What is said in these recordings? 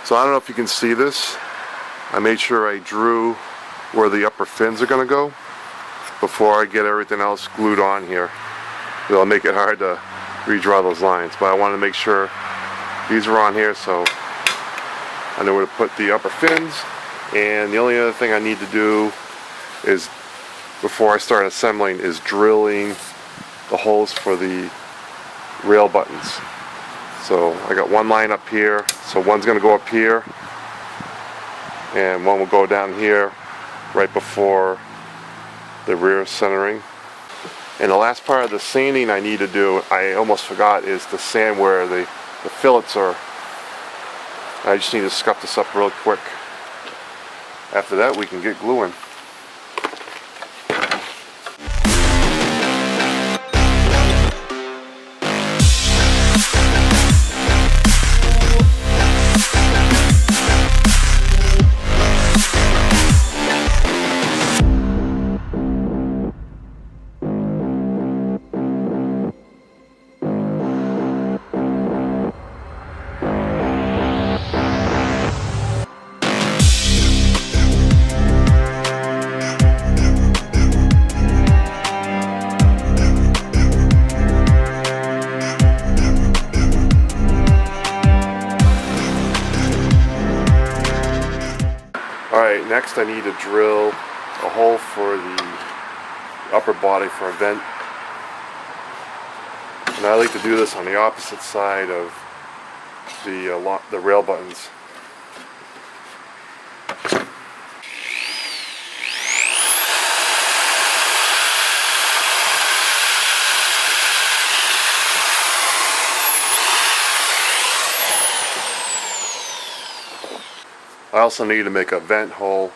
So I don't know if you can see this. I made sure I drew where the upper fins are going to go before I get everything else glued on here. It'll make it hard to redraw those lines, but I wanted to make sure these are on here so I know where to put the upper fins. And the only other thing I need to do is, before I start assembling, is drilling the holes for the rail buttons. So I got one line up here, so one's going to go up here and one will go down here right before the rear centering. And the last part of the sanding I need to do, I almost forgot, is to sand where the fillets are. I just need to scuff this up real quick. After that we can get gluing. Alright, next I need to drill a hole for the upper body for a vent. And I like to do this on the opposite side of the rail buttons. I also need to make a vent hole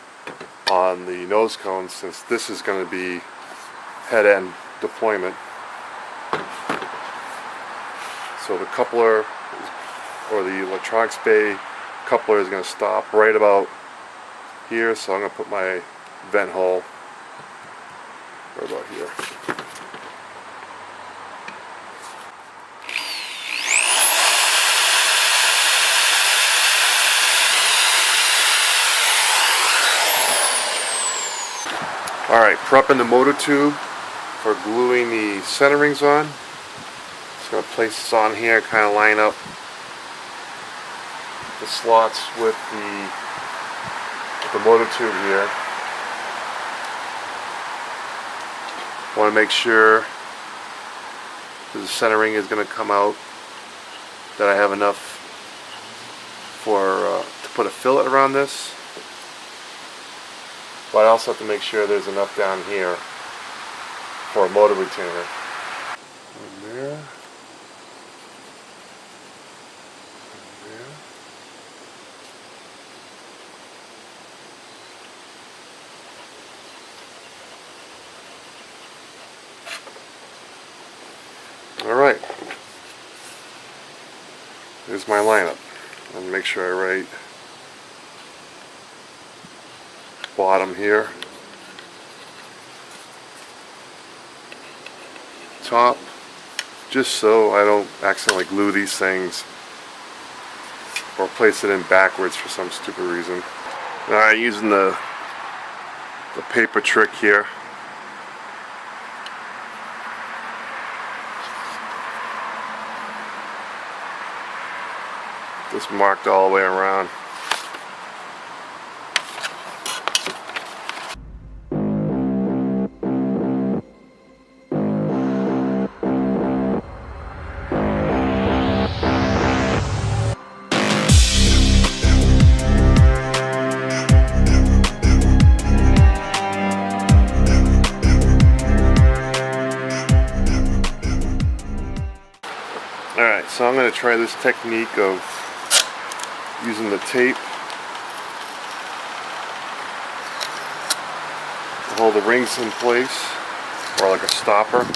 on the nose cone, since this is going to be head end deployment. So the coupler, or the electronics bay coupler, is going to stop right about here, so I'm going to put my vent hole right about here. Alright, prepping the motor tube for gluing the centerings on. Just going to place this on here, kind of line up the slots with the motor tube here. Want to make sure that the centering is going to come out, that I have enough to put a fillet around this. But I also have to make sure there's enough down here for a motor retainer. One there. One there. Alright. Here's my lineup. And make sure I write bottom here, top, just so I don't accidentally glue these things or place it in backwards for some stupid reason. Alright, using the paper trick here. Just marked all the way around. Alright, so I'm going to try this technique of using the tape to hold the rings in place, or like a stopper.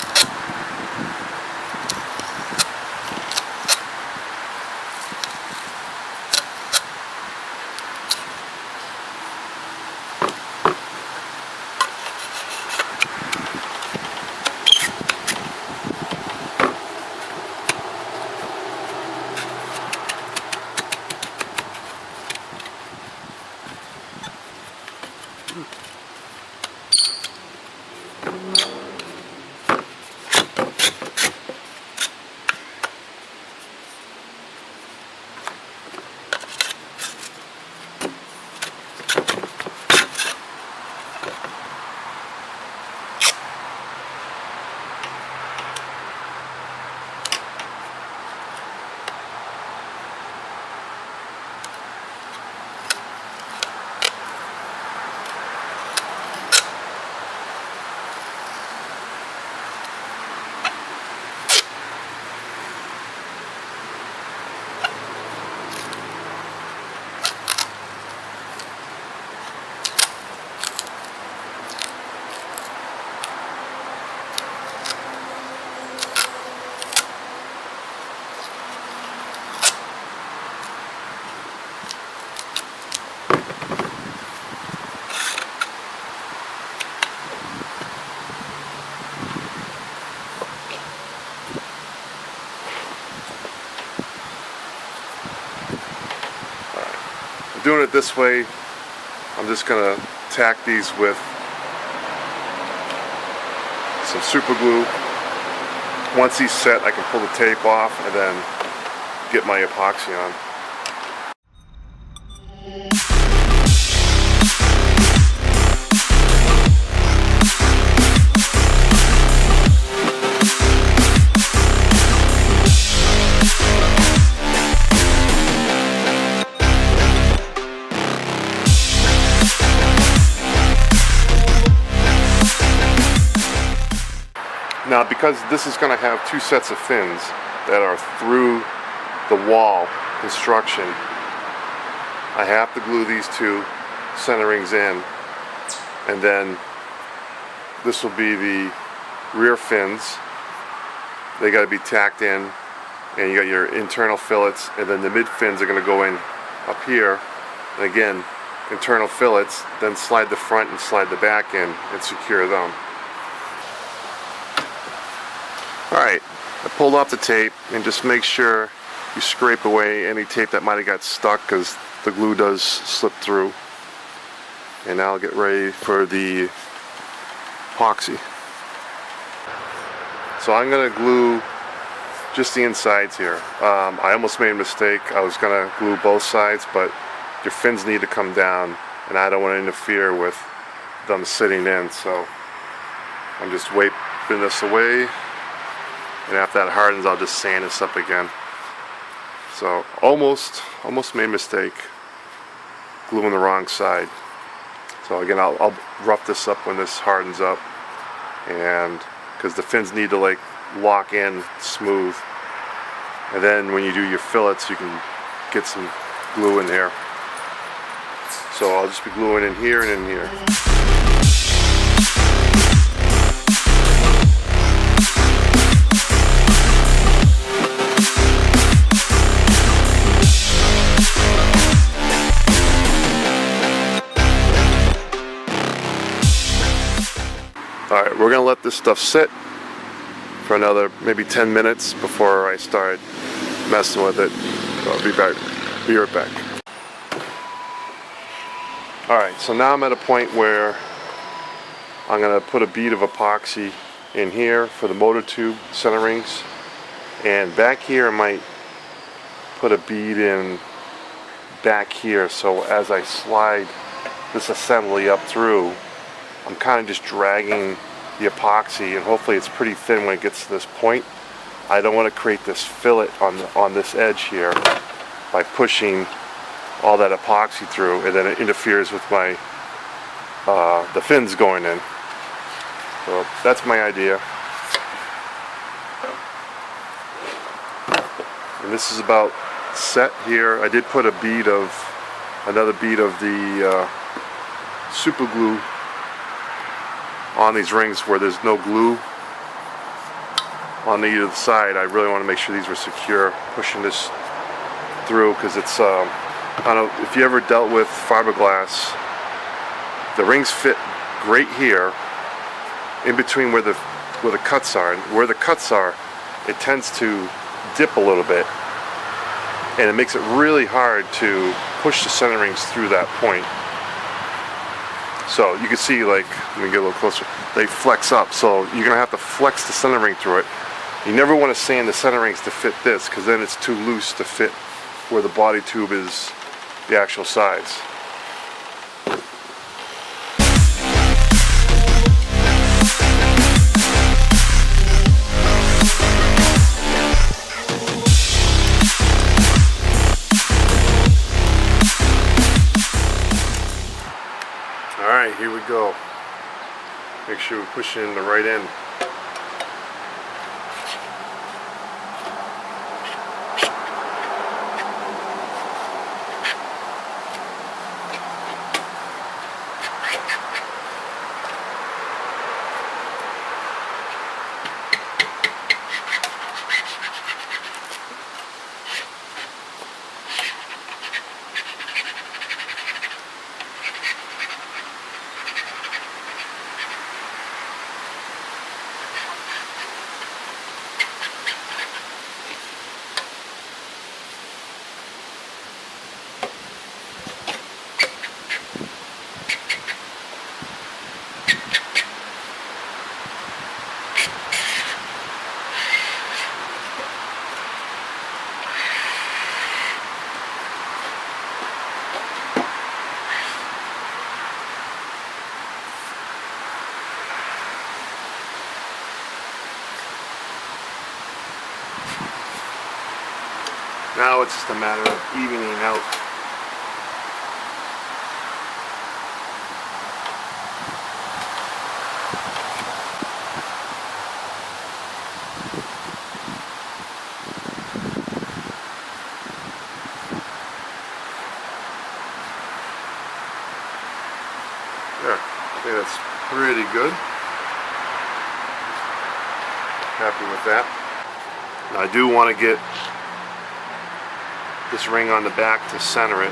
doing it this way, I'm just gonna tack these with some super glue. Once he's set, I can pull the tape off and then get my epoxy on. Now, because this is going to have two sets of fins that are through the wall construction, I have to glue these two centerings in, and then this will be the rear fins. They got to be tacked in, and you got your internal fillets, and then the mid fins are going to go in up here, and again, internal fillets, then slide the front and slide the back in and secure them. Alright, I pulled off the tape, and just make sure you scrape away any tape that might have got stuck, because the glue does slip through. And now I'll get ready for the epoxy. So I'm going to glue just the insides here. I almost made a mistake. I was going to glue both sides, but your fins need to come down, and I don't want to interfere with them sitting in, so I'm just wiping this away. And after that hardens, I'll just sand this up again. So almost made a mistake gluing the wrong side. So again, I'll rough this up when this hardens up, and because the fins need to like lock in smooth. And then when you do your fillets, you can get some glue in here. So I'll just be gluing in here and in here. Alright, we're going to let this stuff sit for another maybe 10 minutes before I start messing with it. So I'll be right back. Alright, so now I'm at a point where I'm going to put a bead of epoxy in here for the motor tube centerings, and back here I might put a bead in back here, so as I slide this assembly up through, I'm kind of just dragging the epoxy, and hopefully it's pretty thin when it gets to this point. I don't want to create this fillet on this edge here by pushing all that epoxy through, and then it interferes with my the fins going in. So that's my idea. And this is about set here. I did put another bead of the super glue on these rings where there's no glue on either side. I really want to make sure these were secure, pushing this through, because it's I don't know if you ever dealt with fiberglass. The rings fit great here in between where the cuts are, and where the cuts are it tends to dip a little bit, and it makes it really hard to push the centerings through that point. So you can see, like, let me get a little closer, they flex up, so you're going to have to flex the center ring through it. You never want to sand the center rings to fit this, because then it's too loose to fit where the body tube is, the actual sides. Alright, here we go. Make sure we push it in the right end. Now it's just a matter of evening out. There, I think that's pretty good. Happy with that. Now I do want to get this ring on the back to center it.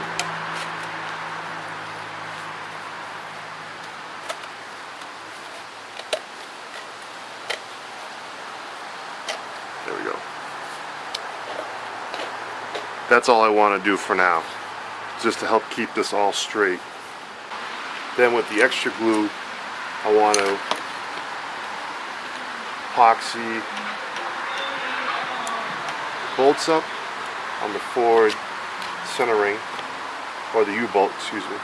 There we go. That's all I want to do for now, just to help keep this all straight. Then with the extra glue, I want to epoxy bolts up on the forward centering, or the U-bolt, excuse me.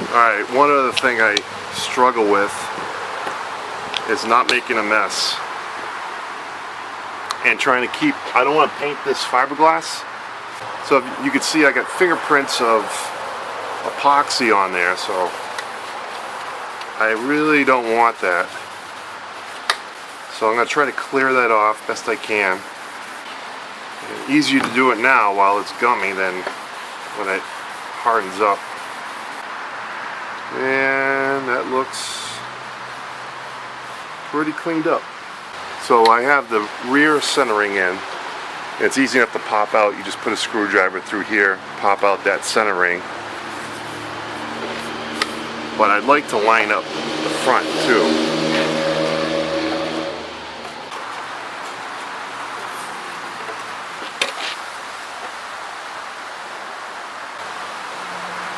Alright, one other thing I struggle with is not making a mess and trying to keep, I don't want to paint this fiberglass, so you can see I got fingerprints of epoxy on there, so I really don't want that. So I'm going to try to clear that off best I can. And easier to do it now while it's gummy than when it hardens up. And that looks pretty cleaned up. So I have the rear centering in. It's easy enough to pop out. You just put a screwdriver through here, pop out that centering. But I'd like to line up the front too.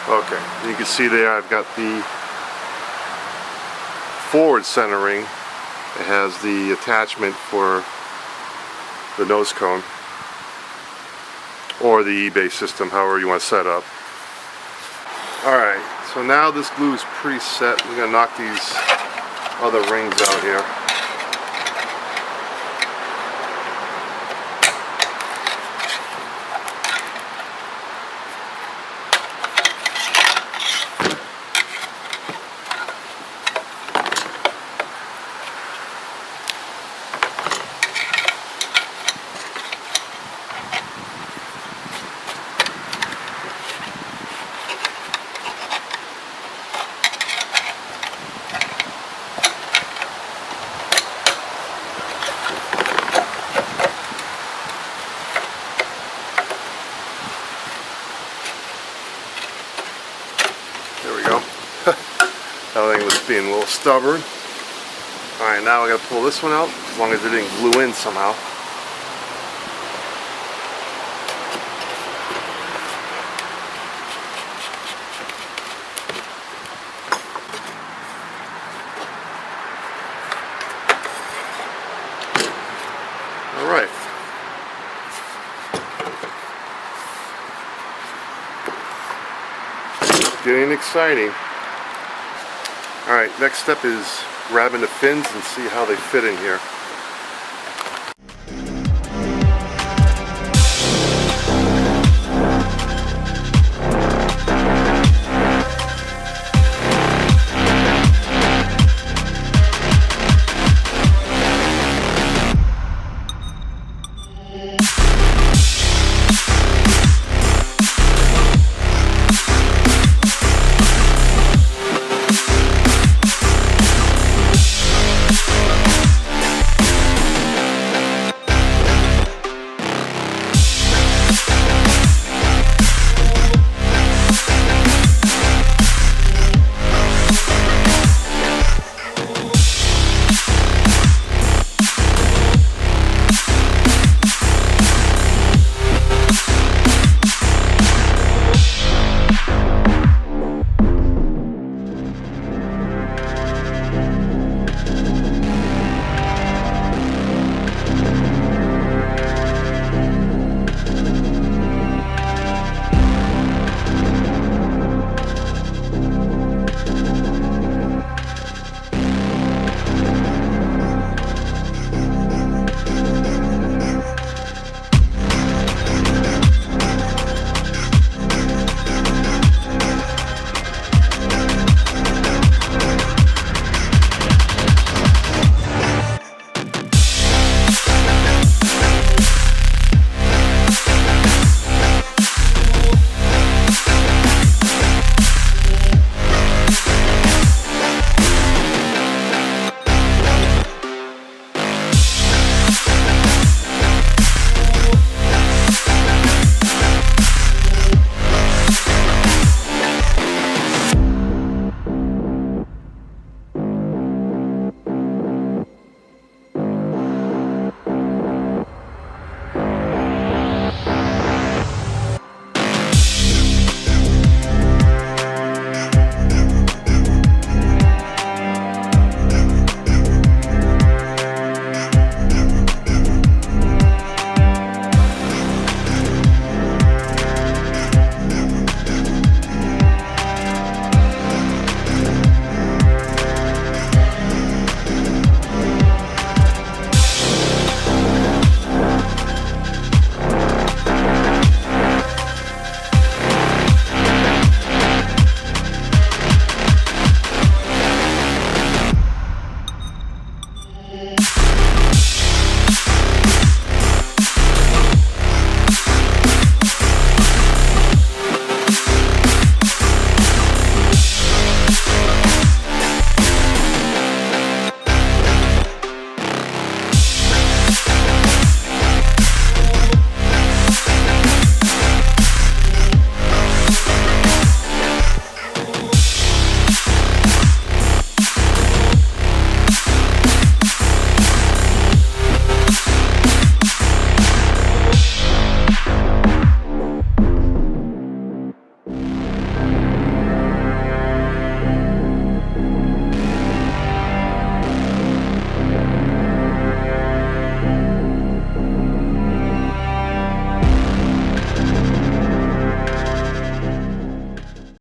Okay, you can see there I've got the forward centering. It has the attachment for the nose cone, or the eBay system, however you want to set up. Alright, so now this glue is pretty set. We're going to knock these other rings out here. That thing was being a little stubborn. Alright, now I gotta pull this one out, as long as it didn't glue in somehow. Alright. Getting exciting. Alright, next step is grabbing the fins and see how they fit in here.